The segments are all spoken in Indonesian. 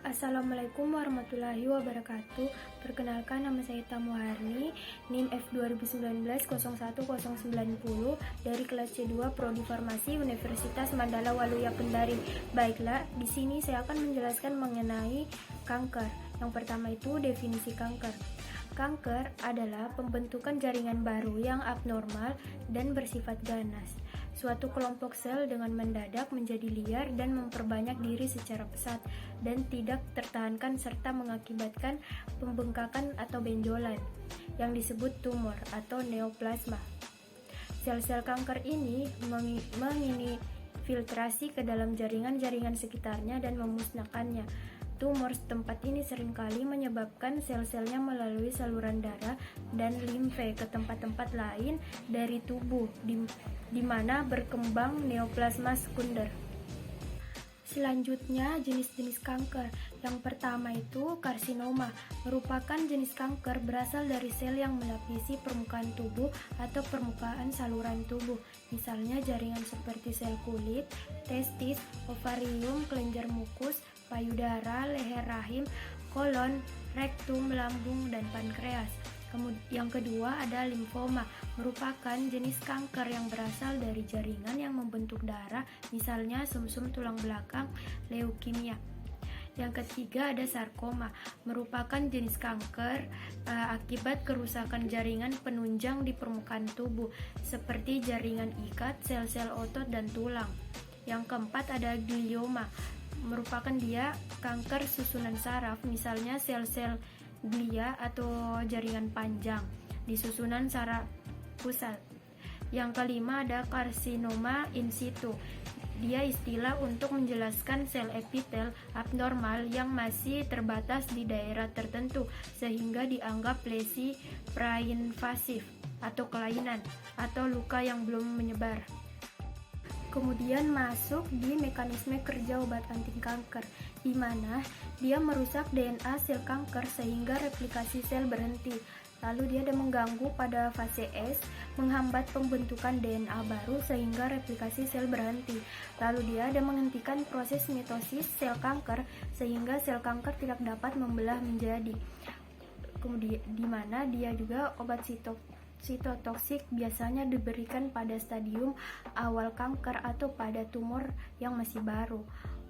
Assalamualaikum warahmatullahi wabarakatuh. Perkenalkan, nama saya Tamu Harni, NIM F 2019-01090 dari kelas C2 Prodi Farmasi Universitas Mandala Waluya Kendari. Baiklah, di sini saya akan menjelaskan mengenai kanker. Yang pertama itu definisi kanker. Kanker adalah pembentukan jaringan baru yang abnormal dan bersifat ganas. Suatu kelompok sel dengan mendadak menjadi liar dan memperbanyak diri secara pesat dan tidak tertahankan serta mengakibatkan pembengkakan atau benjolan yang disebut tumor atau neoplasma. Sel-sel kanker ini menginfiltrasi ke dalam jaringan-jaringan sekitarnya dan memusnahkannya. Tumor setempat ini seringkali menyebabkan sel-selnya melalui saluran darah dan limfe ke tempat-tempat lain dari tubuh di mana berkembang neoplasma sekunder. Selanjutnya, jenis-jenis kanker. Yang pertama itu karsinoma, merupakan jenis kanker berasal dari sel yang melapisi permukaan tubuh atau permukaan saluran tubuh, misalnya jaringan seperti sel kulit, testis, ovarium, kelenjar mukus, payudara, leher rahim, kolon, rektum, lambung, dan pankreas. Yang kedua ada limfoma, merupakan jenis kanker yang berasal dari jaringan yang membentuk darah, misalnya sumsum tulang belakang, leukemia. Yang ketiga ada sarkoma, merupakan jenis kanker akibat kerusakan jaringan penunjang di permukaan tubuh, seperti jaringan ikat, sel-sel otot, dan tulang. Yang keempat ada glioma, merupakan dia kanker susunan saraf, misalnya sel-sel glia atau jaringan panjang di susunan saraf pusat. Yang kelima ada karsinoma in situ. Dia istilah untuk menjelaskan sel epitel abnormal yang masih terbatas di daerah tertentu sehingga dianggap lesi prainvasif atau kelainan atau luka yang belum menyebar. Kemudian masuk di mekanisme kerja obat anti kanker, di mana dia merusak DNA sel kanker sehingga replikasi sel berhenti. Lalu dia ada mengganggu pada fase S, menghambat pembentukan DNA baru sehingga replikasi sel berhenti. Lalu dia ada menghentikan proses mitosis sel kanker sehingga sel kanker tidak dapat membelah menjadi. Kemudian di mana dia juga obat sitotoksik biasanya diberikan pada stadium awal kanker atau pada tumor yang masih baru.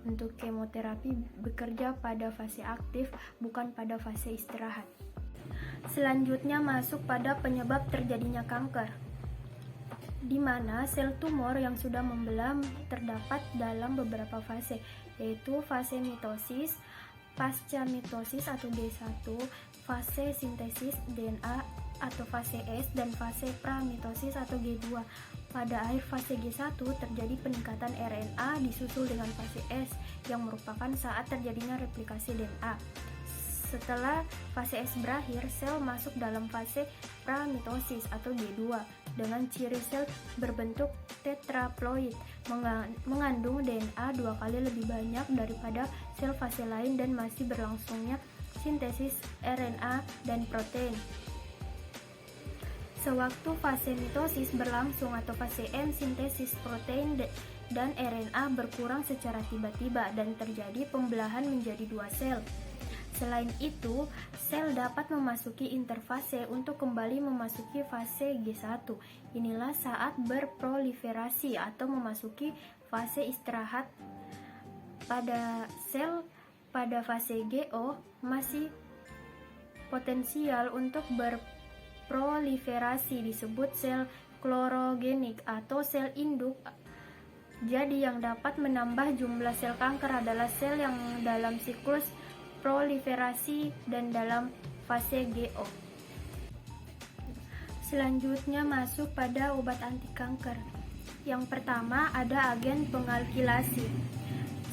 Untuk kemoterapi bekerja pada fase aktif, bukan pada fase istirahat. Selanjutnya masuk pada penyebab terjadinya kanker, di mana sel tumor yang sudah membelah terdapat dalam beberapa fase, yaitu fase mitosis, pasca mitosis atau G1, fase sintesis DNA atau fase S, dan fase pramitosis atau G2. Pada akhir fase G1 terjadi peningkatan RNA disusul dengan fase S yang merupakan saat terjadinya replikasi DNA. Setelah fase S berakhir, sel masuk dalam fase pramitosis atau G2 dengan ciri sel berbentuk tetraploid, mengandung DNA 2 kali lebih banyak daripada sel fase lain dan masih berlangsungnya sintesis RNA dan protein. Sewaktu fase mitosis berlangsung atau fase M, sintesis protein dan RNA berkurang secara tiba-tiba dan terjadi pembelahan menjadi 2 sel. Selain itu, sel dapat memasuki interfase untuk kembali memasuki fase G1. Inilah saat berproliferasi atau memasuki fase istirahat. Pada sel pada fase GO masih potensial untuk berproliferasi, disebut sel klorogenik atau sel induk. Jadi yang dapat menambah jumlah sel kanker adalah sel yang dalam siklus proliferasi dan dalam fase GO. Selanjutnya masuk pada obat anti kanker. Yang pertama ada agen pengalkilasi.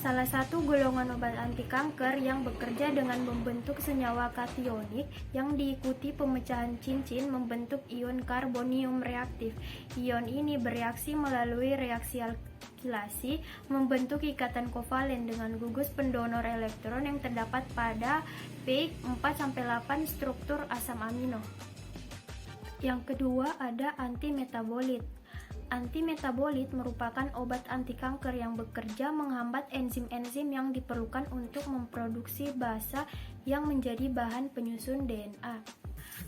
Salah satu golongan obat anti kanker yang bekerja dengan membentuk senyawa kationik yang diikuti pemecahan cincin membentuk ion karbonium reaktif. Ion ini bereaksi melalui reaksi alkilasi membentuk ikatan kovalen dengan gugus pendonor elektron yang terdapat pada peak 4-8 struktur asam amino. Yang kedua ada antimetabolit. Antimetabolit merupakan obat anti kanker yang bekerja menghambat enzim-enzim yang diperlukan untuk memproduksi basa yang menjadi bahan penyusun DNA.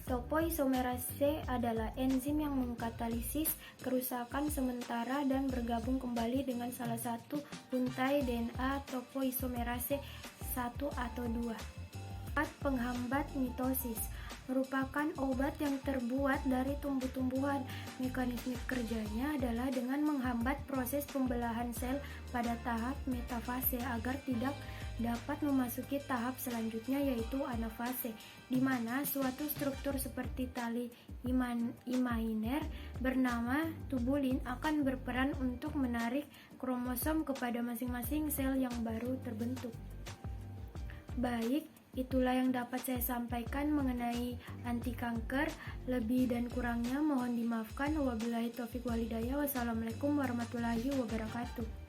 Topoisomerase adalah enzim yang mengkatalisis kerusakan sementara dan bergabung kembali dengan salah satu untai DNA topoisomerase 1 atau 2. Penghambat mitosis merupakan obat yang terbuat dari tumbuh-tumbuhan. Mekanisme kerjanya adalah dengan menghambat proses pembelahan sel pada tahap metafase agar tidak dapat memasuki tahap selanjutnya yaitu anafase, di mana suatu struktur seperti tali imainer bernama tubulin akan berperan untuk menarik kromosom kepada masing-masing sel yang baru terbentuk. Baik, itulah yang dapat saya sampaikan mengenai anti kanker. Lebih dan kurangnya mohon dimaafkan. Wabillahi taufiq walhidayah. Wassalamualaikum warahmatullahi wabarakatuh.